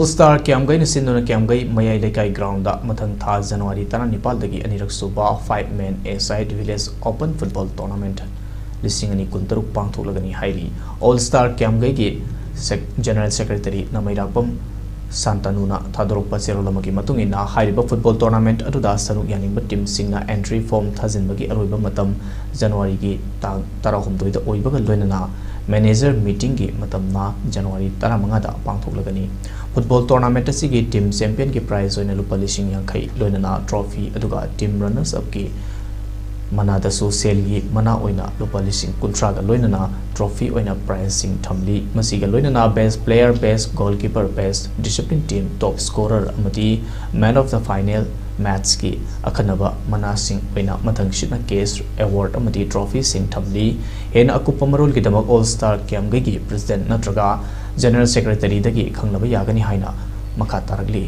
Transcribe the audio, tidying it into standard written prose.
All Star Kiamgai Nisindona Kiamgai Maya Lekai Ground Matang Tha January Tana Nepal Dagi Anirak Suba 5-man A-side Village Open Football Tournament Lisingani Kuntaruk pangthoklagani hairi All Star Kiamgai gi General Secretary Namairakpam Santanuna Thadorokpa Cherolamagi Matungina Hairiba Football Tournament Aduda Sanuk Yaningba Team Singna Entry Form Thazinbagi Aroiba Matam January gi Tang Tarahumdoida Oibaga Loinana Manager Meeting gi Matamna January Taramangada pangthoklagani Football Tournament asigi Team Champion gi prize oina lupa lising yankai loinana trophy aduga Team Runners up gi Manada so sale gi mana oina lupa lising kuntraga loinana trophy oina prize sing thamli masiga loinana best player, best goalkeeper, best discipline team, top scorer amati man of the final match ki akhanaba mana sing oina mathang shitna case award amati trophy sing thamli hen akupa marul gi damak All Star Kiamgai gi president natraga General Secretary dagi khanglaba yagani haina makha taragli